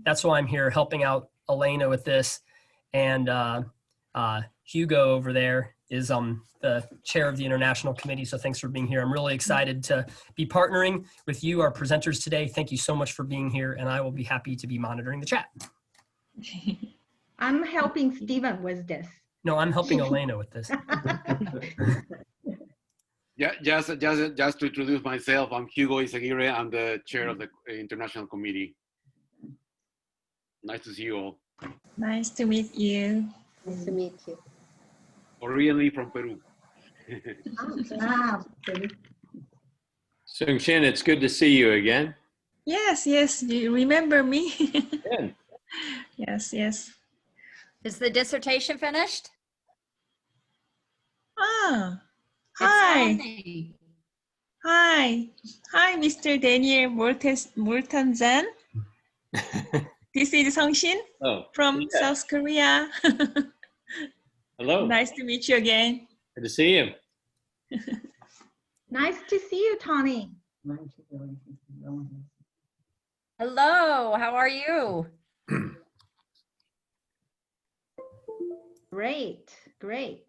That's why I'm here helping out Elena with this. And Hugo over there is the chair of the International Committee. So thanks for being here. I'm really excited to be partnering with you, our presenters today. Thank you so much for being here. And I will be happy to be monitoring the chat. I'm helping Stephen with this. No, I'm helping Elena with this. Yeah, just to introduce myself, I'm Hugo Izaguirre. I'm the chair of the International Committee. Nice to see you all. Nice to meet you. Nice to meet you. Originally from Peru. Sung-Shin, it's good to see you again. Yes, yes, you remember me? Good. Yes, yes. Is the dissertation finished? Ah, It's hi. Tony. Hi. Hi, Mr. Daniel Mortensen. This is Sung-Shin from South Korea. Hello. Nice to meet you again. Good to see you. Nice to see you, Tony. Hello, how are you? Great, great.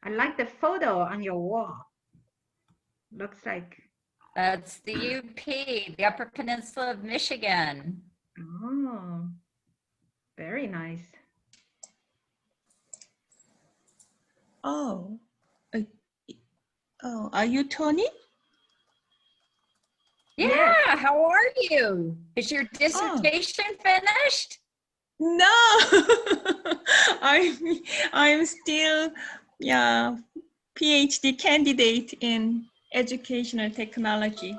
I like the photo on your wall. Looks like. That's the UP, the Upper Peninsula of Michigan. Oh, very nice. Oh, are you Tony? Yeah, Yes. how are you? Is your dissertation finished? No, I'm still PhD candidate in educational technology.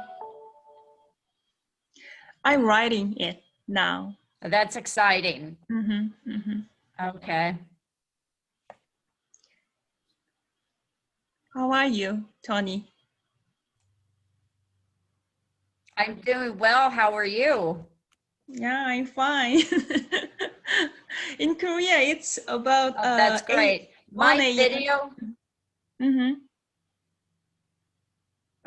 I'm writing it now. That's exciting. Mm-hmm, mm-hmm. Okay. How are you, Tony? I'm doing well. How are you? Yeah, I'm fine. In Korea, it's about that's great. My video. Mm-hmm.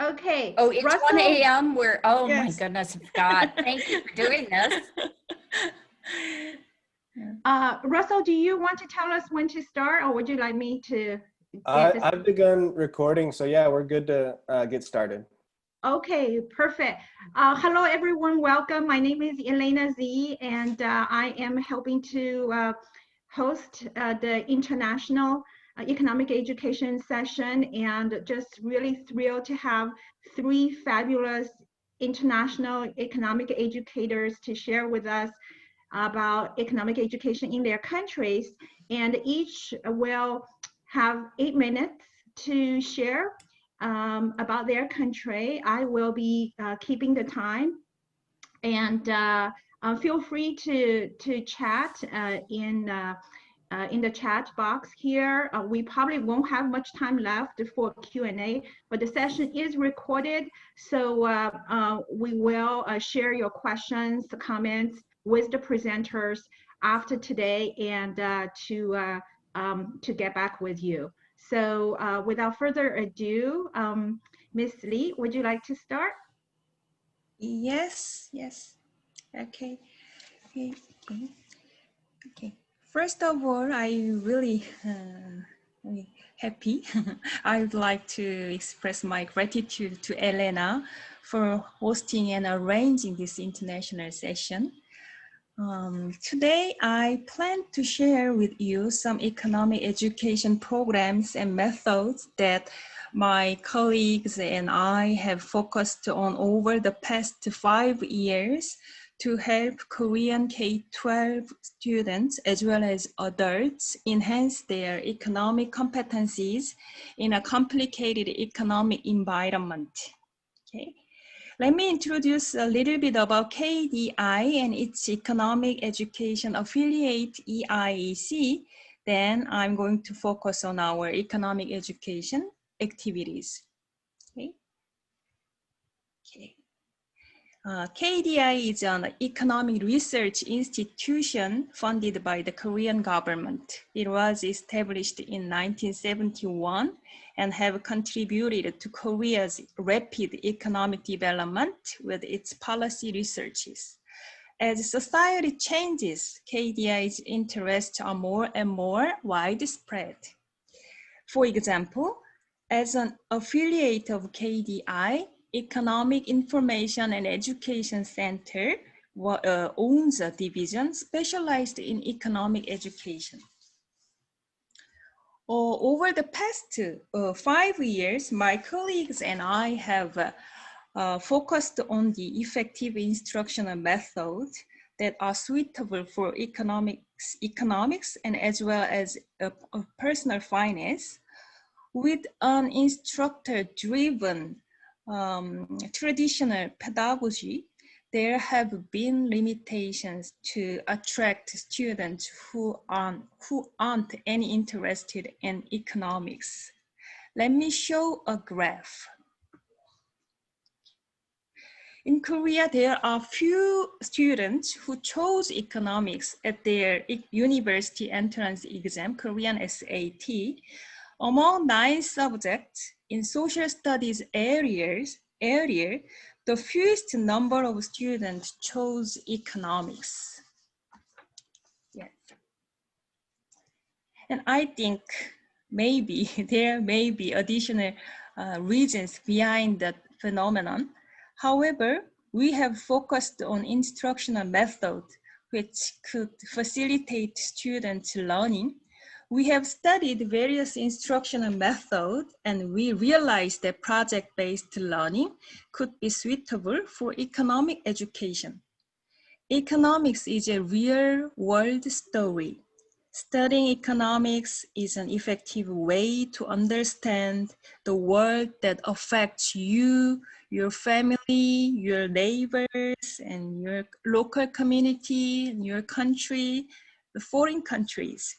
Okay. Oh, it's Russell, 1 a.m. We're, oh Yes. my goodness, I forgot. Thank you for doing this. Russell, do you want to tell us when to start, or would you like me to? I've begun recording, so yeah, we're good to get started. Okay, perfect. Hello, everyone. Welcome. My name is Elena Z, and I am helping to host the International Economic Education session, and just really thrilled to have 3 fabulous international economic educators to share with us about economic education in their countries. And each will have 8 minutes to share about their country. I will be keeping the time, and feel free to chat in the chat box here. We probably won't have much time left for Q&A, but the session is recorded, so we will share your questions, comments with the presenters after today, and to get back with you. So without further ado, Ms. Lee, would you like to start? Yes, yes. Okay. Okay. First of all, I'm really happy. I would like to express my gratitude to Elena for hosting and arranging this international session. Today, I plan to share with you some economic education programs and methods that my colleagues and I have focused on over the past 5 years to help Korean K-12 students as well as adults enhance their economic competencies in a complicated economic environment. Okay. Let me introduce a little bit about KDI and its economic education affiliate EIEC. Then I'm going to focus on our economic education activities. Okay. Okay. KDI is an economic research institution funded by the Korean government. It was established in 1971 and have contributed to Korea's rapid economic development with its policy researches. as society changes, KDI's interests are more and more widespread. For example, as an affiliate of KDI, Economic Information and Education Center owns a division specialized in economic education. Over the past 5 years, my colleagues and I have focused on the effective instructional methods that are suitable for economics and as well as personal finance, with an instructor-driven traditional pedagogy. There have been limitations to attract students who aren't any interested in economics. Let me show a graph. In Korea, there are few students who chose economics at their university entrance exam, Korean SAT. Among 9 subjects in social studies area, the fewest number of students chose economics. Yes. And I think maybe there may be additional reasons behind that phenomenon. However, we have focused on instructional methods which could facilitate students' learning. We have studied various instructional methods and we realized that project-based learning could be suitable for economic education. Economics is a real-world story. Studying economics is an effective way to understand the world that affects you, your family, your neighbors, and your local community, and your country, the foreign countries.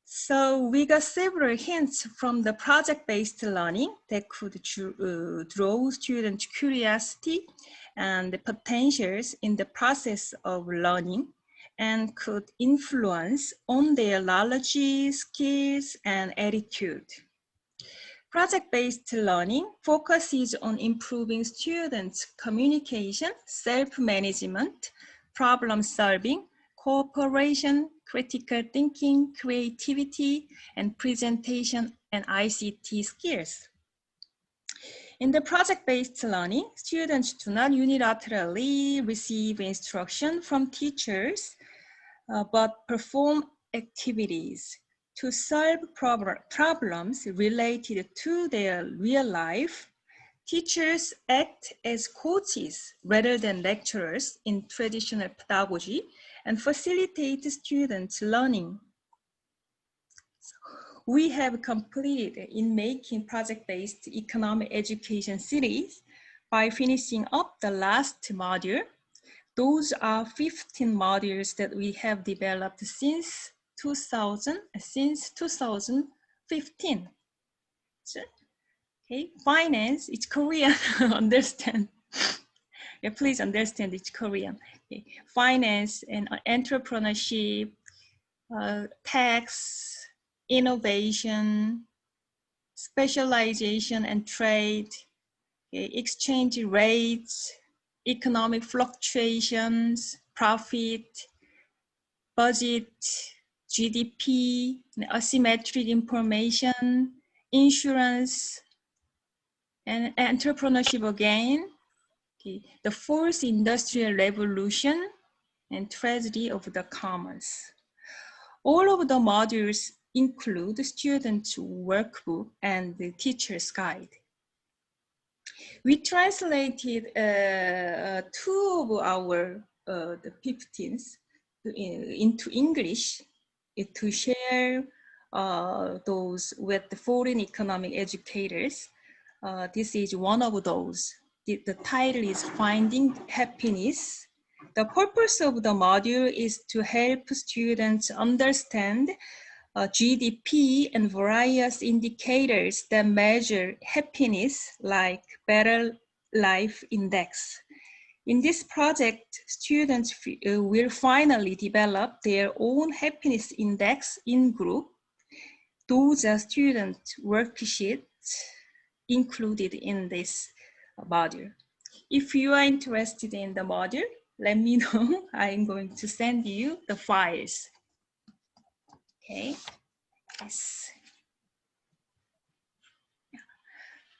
So we got several hints from the project-based learning that could draw students' curiosity and the potentials in the process of learning and could influence on their knowledge, skills, and attitude. Project-based learning focuses on improving students' communication, self-management, problem-solving, cooperation, critical thinking, creativity, and presentation and ICT skills. In the project-based learning, students do not unilaterally receive instruction from teachers, but perform activities to solve problems related to their real life. Teachers act as coaches rather than lecturers in traditional pedagogy and facilitate students' learning. We have completed in making project-based economic education series by finishing up the last module. Those are 15 modules that we have developed since 2015. So, okay, finance, it's Korean, understand. Yeah, please understand it's Korean. Okay. Finance and entrepreneurship, tax, innovation, specialization and trade, okay, exchange rates, economic fluctuations, profit, budget, GDP, asymmetric information, insurance, and entrepreneurship again, okay, the fourth industrial revolution, and tragedy of the commons. All of the modules include students' workbook and the teacher's guide. We translated 2 of our the 15s into English to share those with the foreign economic educators. This is one of those. The title is Finding Happiness. The purpose of the module is to help students understand GDP and various indicators that measure happiness, like Better Life Index. In this project, students will finally develop their own happiness index in group. Those are student worksheets included in this module. If you are interested in the module, let me know. I'm going to send you the files. Okay, yes.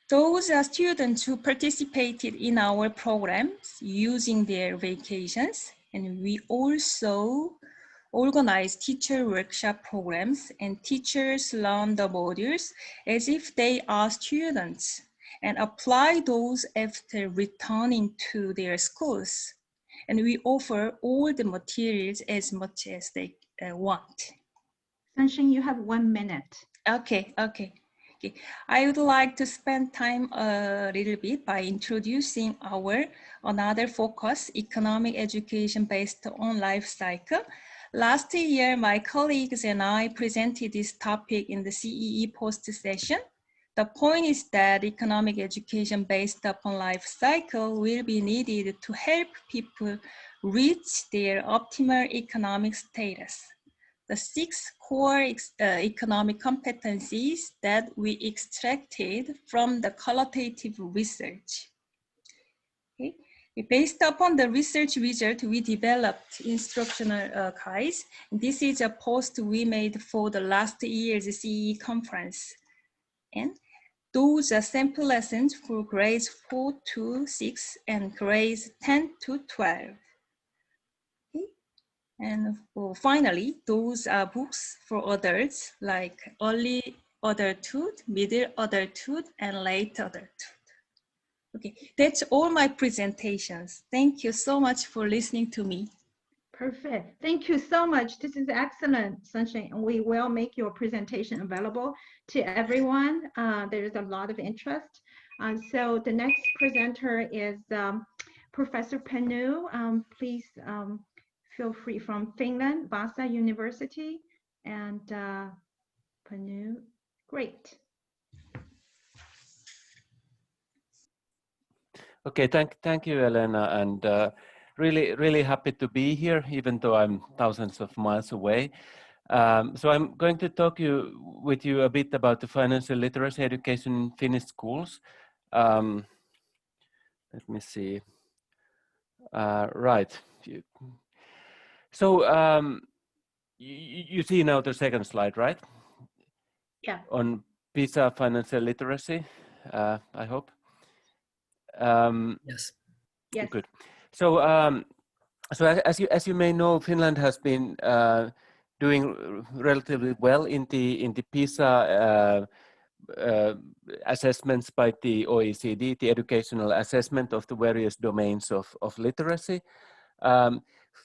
Those are students who participated in our programs using their vacations, and we also organize teacher workshop programs, and teachers learn the modules as if they are students and apply those after returning to their schools. And we offer all the materials as much as they want. Sunshine, you have 1 minute. Okay. I would like to spend time a little bit by introducing our another focus, economic education based on life cycle. Last year, my colleagues and I presented this topic in the CEE post session. The point is that economic education based upon life cycle will be needed to help people reach their optimal economic status. The 6 core economic competencies that we extracted from the qualitative research. Okay. Based upon the research result, we developed instructional guides. This is a post we made for the last year's CE conference. And those are sample lessons for grades 4 to 6 and grades 10 to 12. And finally, those are books for adults like early adulthood, middle adulthood, and late adulthood. Okay, that's all my presentations. Thank you so much for listening to me. Perfect. Thank you so much. This is excellent, Sunshine. And we will make your presentation available to everyone. There's a lot of interest. So the next presenter is Professor Panu. Please feel free, from Finland, Vasa University. And Panu, great. Okay, thank you, Elena, and really happy to be here, even though I'm thousands of miles away. So I'm going to talk with you a bit about the financial literacy education in Finnish schools. Let me see. Right. So you see now the second slide, right? Yeah. On PISA financial literacy, I hope. Yes. Yes. Good. So, so as you may know, Finland has been doing relatively well in the PISA assessments by the OECD, the educational assessment of the various domains of literacy.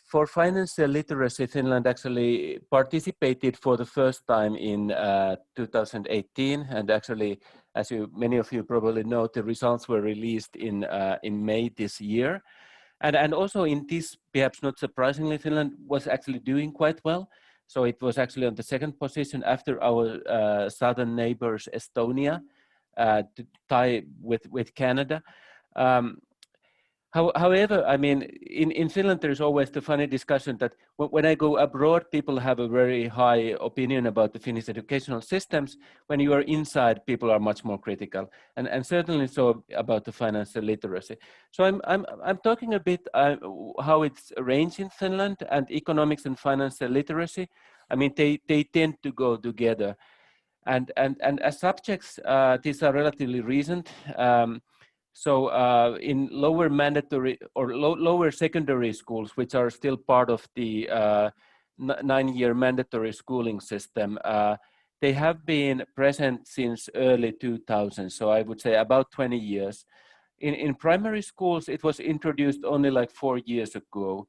For financial literacy, Finland actually participated for the first time in 2018, and actually, as many of you probably know, the results were released in May this year. And also in this, perhaps not surprisingly, Finland was actually doing quite well. So it was actually on the second position after our southern neighbors, Estonia, to tie with Canada. However, I mean, in Finland, there's always the funny discussion that when I go abroad, people have a very high opinion about the Finnish educational systems. When you are inside, people are much more critical, and certainly so about the financial literacy. So I'm talking a bit how it's arranged in Finland, and economics and financial literacy. I mean, they tend to go together, and as subjects, these are relatively recent. So in lower mandatory or lower secondary schools, which are still part of the 9-year mandatory schooling system, they have been present since early 2000s. So I would say about 20 years. In primary schools, it was introduced only like 4 years ago.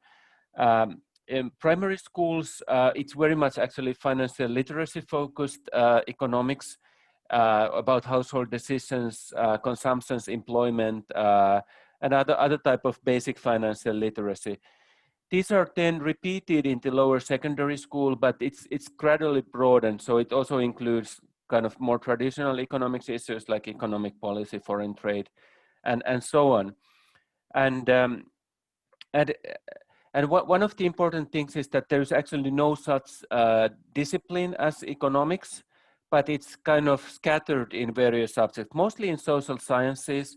In primary schools, it's very much actually financial literacy focused economics. About household decisions, consumptions, employment, and other type of basic financial literacy. These are then repeated in the lower secondary school, but it's gradually broadened. So it also includes kind of more traditional economics issues like economic policy, foreign trade, and so on. And one of the important things is that there's actually no such discipline as economics, but it's kind of scattered in various subjects, mostly in social sciences,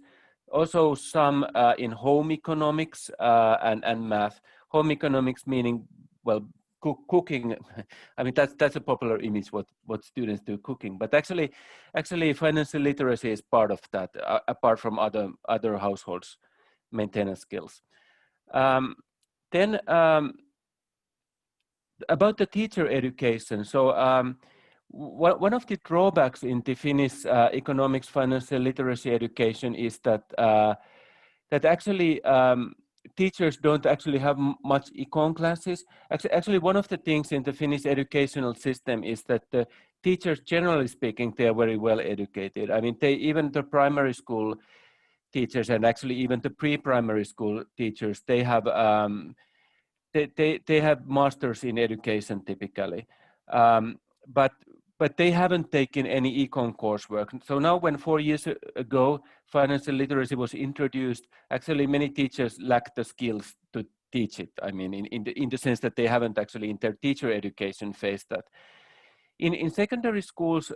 also some in home economics and math. Home economics meaning, well, cooking. I mean, that's a popular image, what students do, cooking. But actually financial literacy is part of that, apart from other households maintenance skills. Then about the teacher education. So one of the drawbacks in the Finnish economics financial literacy education is that that actually teachers don't actually have much econ classes. Actually, one of the things in the Finnish educational system is that the teachers, generally speaking, they are very well educated. I mean, even the primary school teachers and actually even the pre-primary school teachers, they have they have masters in education typically, but they haven't taken any econ coursework. So now, when 4 years ago financial literacy was introduced, actually many teachers lack the skills to teach it. I mean, in the sense that they haven't actually in their teacher education faced that. In secondary schools,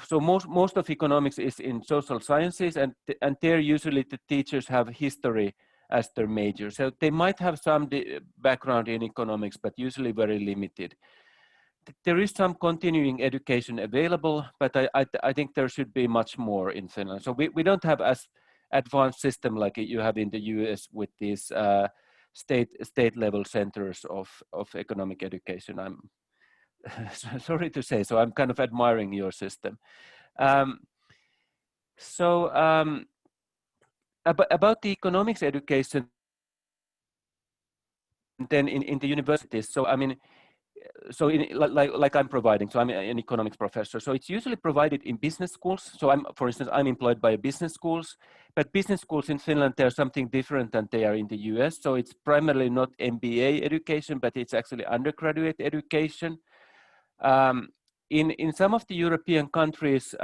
so most of economics is in social sciences, and there usually the teachers have history as their major. So they might have some background in economics, but usually very limited. There is some continuing education available, but I think there should be much more in Finland. So we don't have as advanced system like you have in the US with these state level centers of economic education. I'm sorry to say, so I'm kind of admiring your system. About the economics education, then in the universities. So I mean, so like I'm providing, so I'm an economics professor. So it's usually provided in business schools. So for instance, I'm employed by business schools, but business schools in Finland, they're something different than they are in the US. So it's primarily not MBA education, but it's actually undergraduate education. In some of the European countries,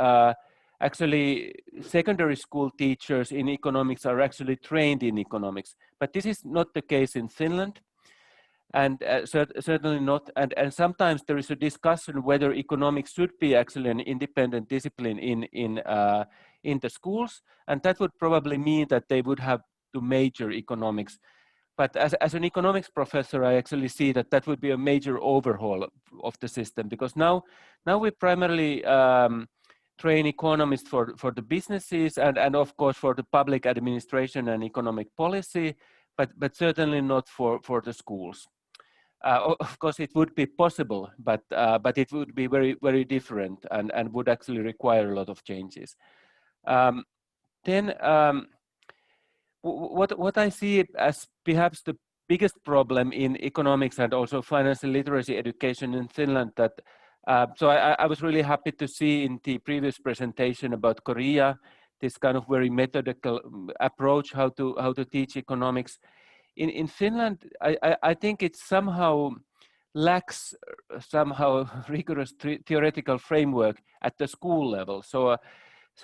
actually secondary school teachers in economics are actually trained in economics, but this is not the case in Finland, and certainly not. And sometimes there is a discussion whether economics should be actually an independent discipline in the schools, and that would probably mean that they would have to major economics. But as an economics professor, I actually see that would be a major overhaul of the system, because now we primarily train economists for the businesses and of course for the public administration and economic policy, but certainly not for the schools. Of course, it would be possible, but it would be very, very different and would actually require a lot of changes. What I see as perhaps the biggest problem in economics and also financial literacy education in Finland, that so I was really happy to see in the previous presentation about Korea this kind of very methodical approach how to teach economics. In Finland, I think it somehow lacks rigorous theoretical framework at the school level. So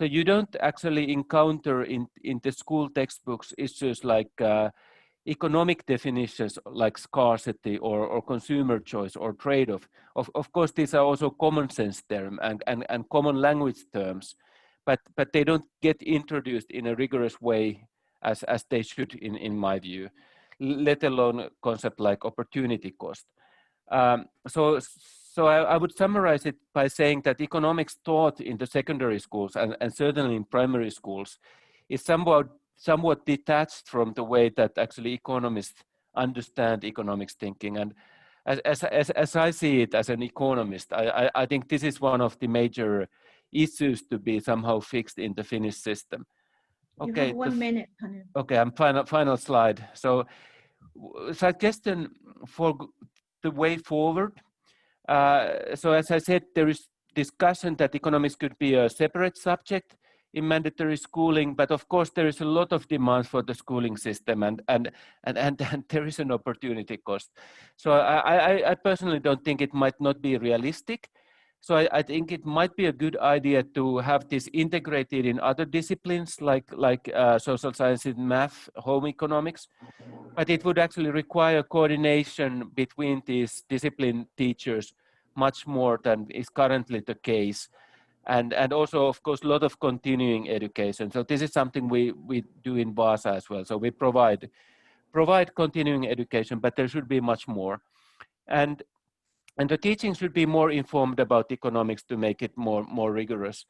you don't actually encounter in the school textbooks issues like economic definitions like scarcity or consumer choice or trade-off. Of course, these are also common sense terms and common language terms, but they don't get introduced in a rigorous way as they should in my view, let alone concept like opportunity cost. So I would summarize it by saying that economics taught in the secondary schools and certainly in primary schools is somewhat detached from the way that actually economists understand economics thinking. And as I see it as an economist, I think this is one of the major issues to be somehow fixed in the Finnish system. Okay, you have 1 minute, Panu. Okay, I'm final slide. So suggestion for the way forward. So as I said, there is discussion that economics could be a separate subject in mandatory schooling, but of course there is a lot of demand for the schooling system, and there is an opportunity cost. So I personally don't think it might not be realistic. So I think it might be a good idea to have this integrated in other disciplines like social sciences, math, home economics, but it would actually require coordination between these discipline teachers much more than is currently the case. and also, of course, a lot of continuing education. So this is something we do in Vaasa as well. So we provide continuing education, but there should be much more. And the teaching should be more informed about economics to make it more rigorous.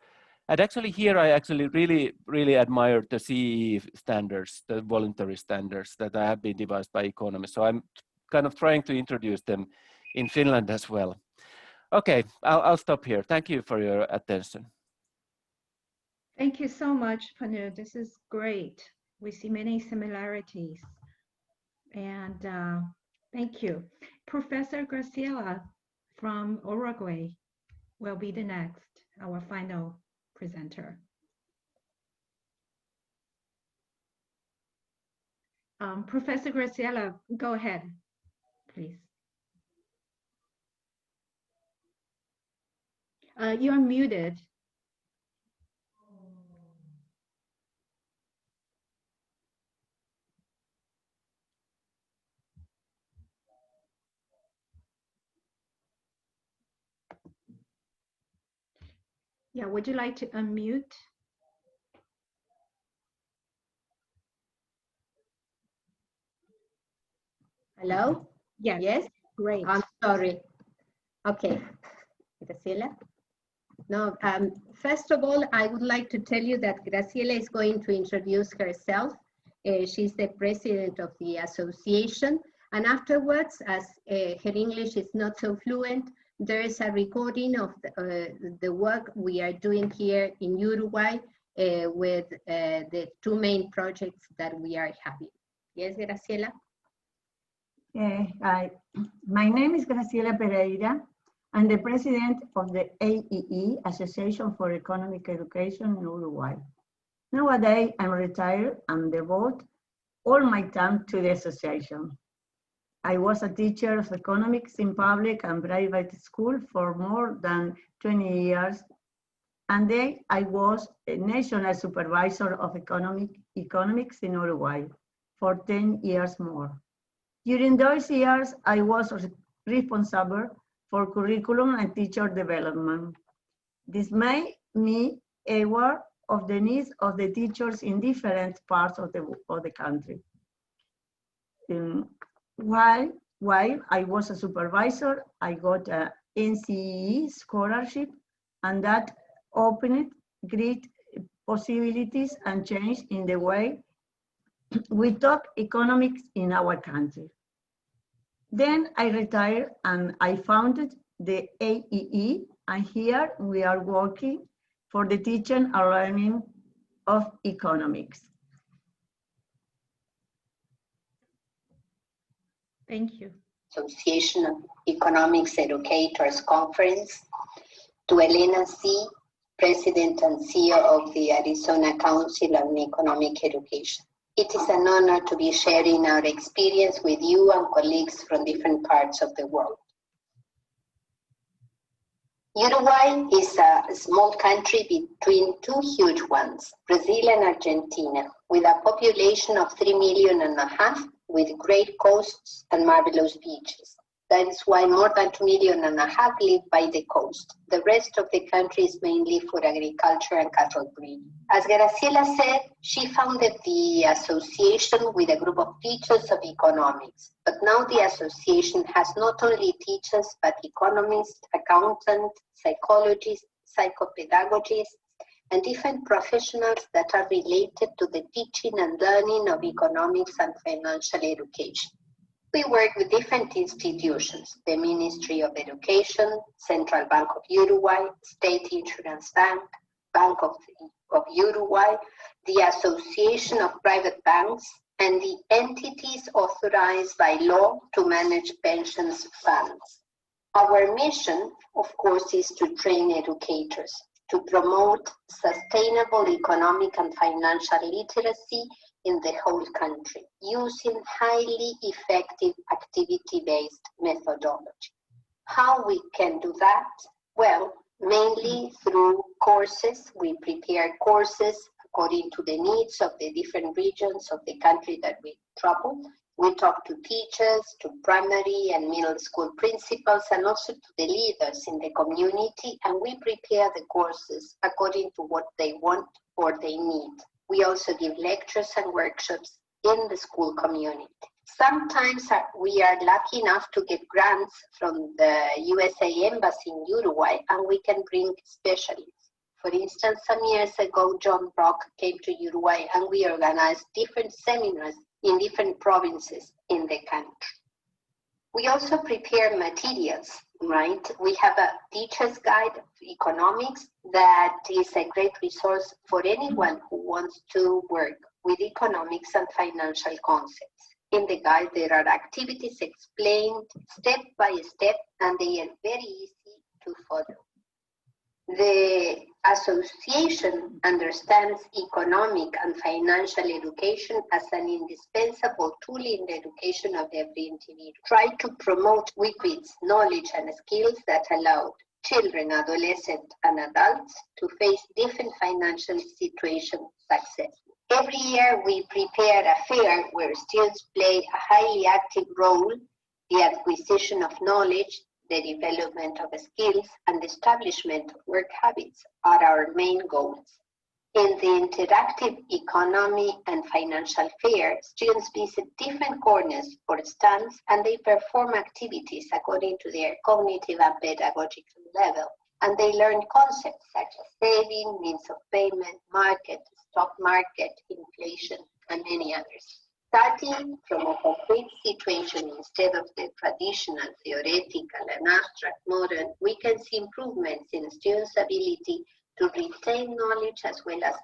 And actually here I actually really admire the CEE standards, the voluntary standards that have been devised by economists. So I'm kind of trying to introduce them in Finland as well. Okay, I'll stop here. Thank you for your attention. Thank you so much, Panu. This is great. We see many similarities. And thank you. Professor Graciela from Uruguay will be the next, our final presenter. Professor Graciela, go ahead, please. You're muted. Yeah, would you like to unmute? Hello? Yes. Yes? Great. I'm sorry. Okay. Graciela? No, first of all, I would like to tell you that Graciela is going to introduce herself. She's the president of the association. And afterwards, as her English is not so fluent, there is a recording of the work we are doing here in Uruguay with the two main projects that we are having. Yes, Graciela? Hi, my name is Graciela Pereira. I'm the president of the AEE, Association for Economic Education in Uruguay. Nowadays, I'm retired and devote all my time to the association. I was a teacher of economics in public and private school for more than 20 years. And then I was a national supervisor of economics in Uruguay for 10 years more. During those years, I was responsible for curriculum and teacher development. This made me aware of the needs of the teachers in different parts of the country. While I was a supervisor, I got a NCEE scholarship, and that opened great possibilities and change in the way we taught economics in our country. Then I retired and I founded the AEE, and here we are working for the teaching and learning of economics. Thank you. Association of Economics Educators Conference, to Elena C., President and CEO of the Arizona Council on Economic Education. It is an honor to be sharing our experience with you and colleagues from different parts of the world. Uruguay is a small country between two huge ones, Brazil and Argentina, with a population of 3.5 million, with great coasts and marvelous beaches. That is why more than 2.5 million live by the coast. The rest of the country is mainly for agriculture and cattle breeding. As Graciela said, she founded the association with a group of teachers of economics. But now the association has not only teachers, but economists, accountants, psychologists, psychopedagogists, and different professionals that are related to the teaching and learning of economics and financial education. We work with different institutions, the Ministry of Education, Central Bank of Uruguay, State Insurance Bank, Bank of Uruguay, the Association of Private Banks, and the entities authorized by law to manage pensions funds. Our mission, of course, is to train educators, to promote sustainable economic and financial literacy in the whole country, using highly effective activity-based methodology. How we can do that? Well, mainly through courses. We prepare courses according to the needs of the different regions of the country that we travel. We talk to teachers, to primary and middle school principals, and also to the leaders in the community, and we prepare the courses according to what they want or they need. We also give lectures and workshops in the school community. Sometimes we are lucky enough to get grants from the USA Embassy in Uruguay, and we can bring specialists. For instance, some years ago, John Brock came to Uruguay, and we organized different seminars in different provinces in the country. We also prepare materials, right? We have a teacher's guide of economics that is a great resource for anyone who wants to work with economics and financial concepts. In the guide, there are activities explained step by step, and they are very easy to follow. The association understands economic and financial education as an indispensable tool in the education of every individual. Try to promote WICWIT's knowledge and skills that allow children, adolescents, and adults to face different financial situations successfully. Every year we prepare a fair where students play a highly active role. The acquisition of knowledge, the development of skills, and the establishment of work habits are our main goals. In the interactive economy and financial fair, students visit different corners or stands, and they perform activities according to their cognitive and pedagogical level. And they learn concepts such as saving, means of payment, market, stock market, inflation, and many others. Starting from a concrete situation instead of the traditional, theoretical, and abstract model, we can see improvements in students' ability to retain knowledge as well as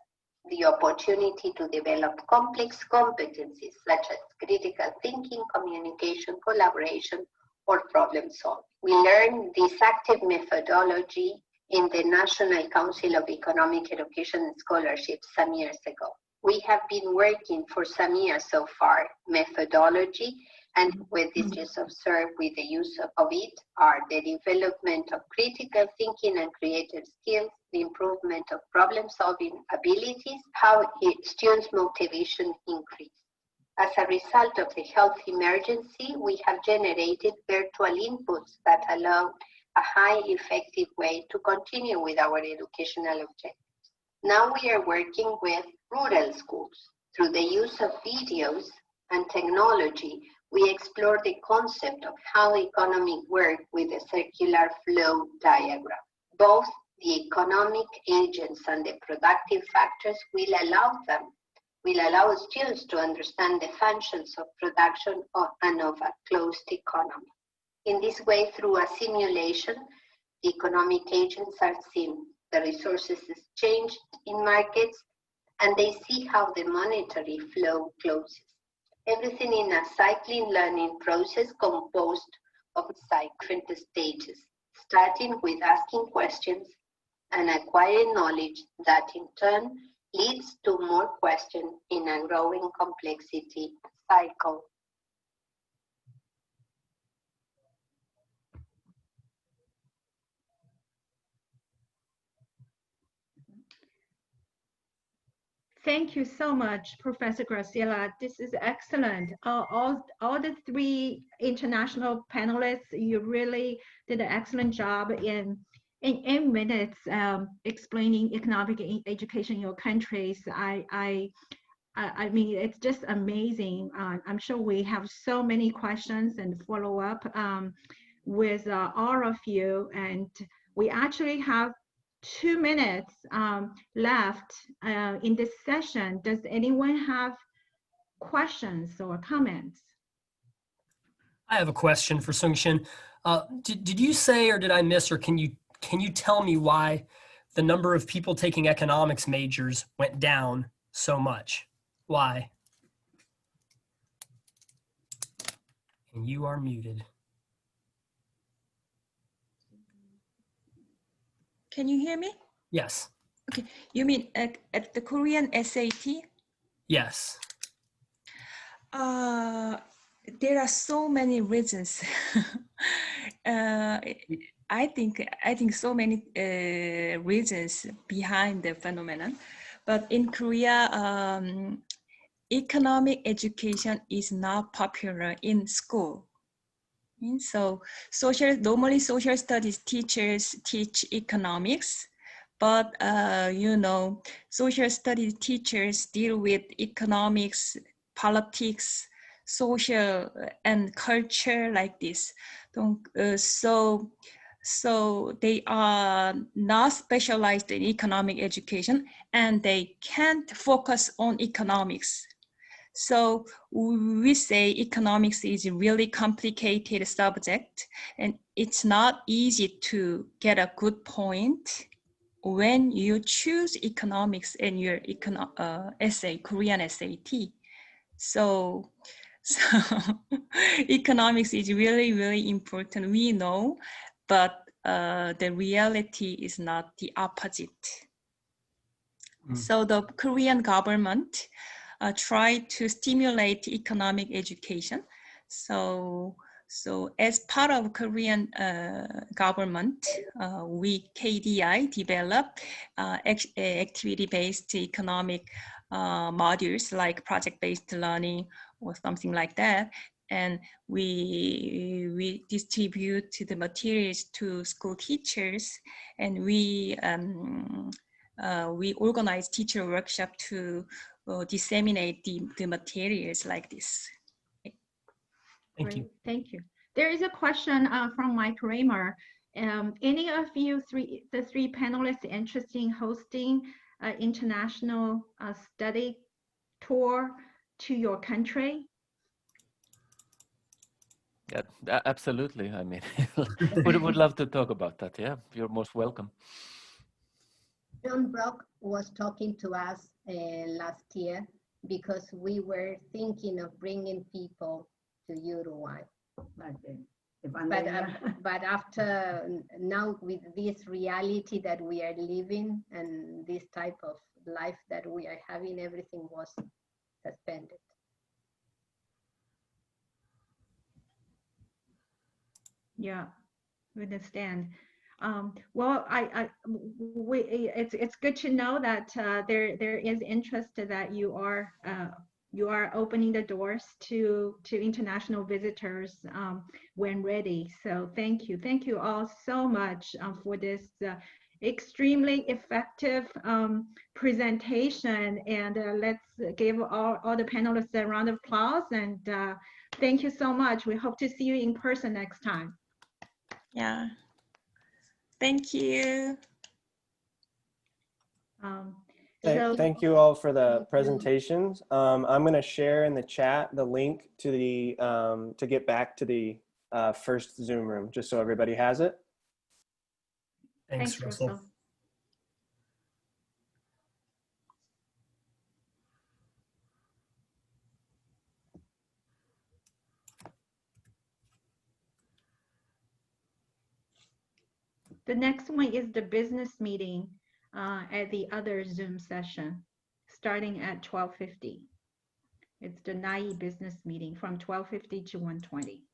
the opportunity to develop complex competencies such as critical thinking, communication, collaboration, or problem solving. We learned this active methodology in the National Council of Economic Education and Scholarship some years ago. We have been working for some years so far methodology, and what is just observed with the use of it are the development of critical thinking and creative skills, the improvement of problem-solving abilities, how students' motivation increased. As a result of the health emergency, we have generated virtual inputs that allow a high effective way to continue with our educational objectives. Now we are working with rural schools. Through the use of videos and technology, we explore the concept of how economic work with a circular flow diagram. Both the economic agents and the productive factors will allow students to understand the functions of production and of a closed economy. In this way, through a simulation, the economic agents are seen, the resources exchanged in markets, and they see how the monetary flow closes. Everything in a cycling learning process composed of different stages, starting with asking questions and acquiring knowledge that in turn leads to more questions in a growing complexity cycle. Thank you so much, Professor Graciela. This is excellent. All the three international panelists, you really did an excellent job in 8 minutes explaining economic education in your countries. I mean, it's just amazing. I'm sure we have so many questions and follow up with all of you, and we actually have 2 minutes left in this session. Does anyone have questions or comments? I have a question for Sungshin. Did you say, or did I miss, or can you tell me why the number of people taking economics majors went down so much? Why? And you are muted. Can you hear me? Yes. Okay, you mean at the Korean SAT? Yes. There are so many reasons. I think so many reasons behind the phenomenon, but in Korea, economic education is not popular in school. And so normally social studies teachers teach economics, but you know, social studies teachers deal with economics, politics, social and culture like this. So they are not specialized in economic education and they can't focus on economics. So we say economics is a really complicated subject and it's not easy to get a good point when you choose economics in your essay, Korean SAT. So economics is really, really important, we know, but the reality is not the opposite. So the Korean government tried to stimulate economic education. So as part of Korean government, we KDI developed activity-based economic modules like project-based learning or something like that. And we distribute the materials to school teachers, and we organize teacher workshop to disseminate the materials like this. Thank you. Thank you. There is a question from Mike Raymer. Any of you the three panelists interested in hosting an international study tour to your country? Yeah, absolutely. I mean, would love to talk about that. Yeah, you're most welcome. John Brock was talking to us last year because we were thinking of bringing people to Uruguay. But after now, with this reality that we are living and this type of life that we are having, everything was suspended. Yeah, we understand. Well, it's good to know that there is interest that you are opening the doors to international visitors when ready. So thank you all so much for this extremely effective presentation. And let's give all the panelists a round of applause. And thank you so much. We hope to see you in person next time. Yeah. Thank you. Thank you all for the presentations. I'm going to share in the chat the link to the to get back to the first Zoom room, just so everybody has it. Thanks, Russell. The next one is the business meeting at the other Zoom session, starting at 12:50. It's the NAEE business meeting from 12:50 to 1:20.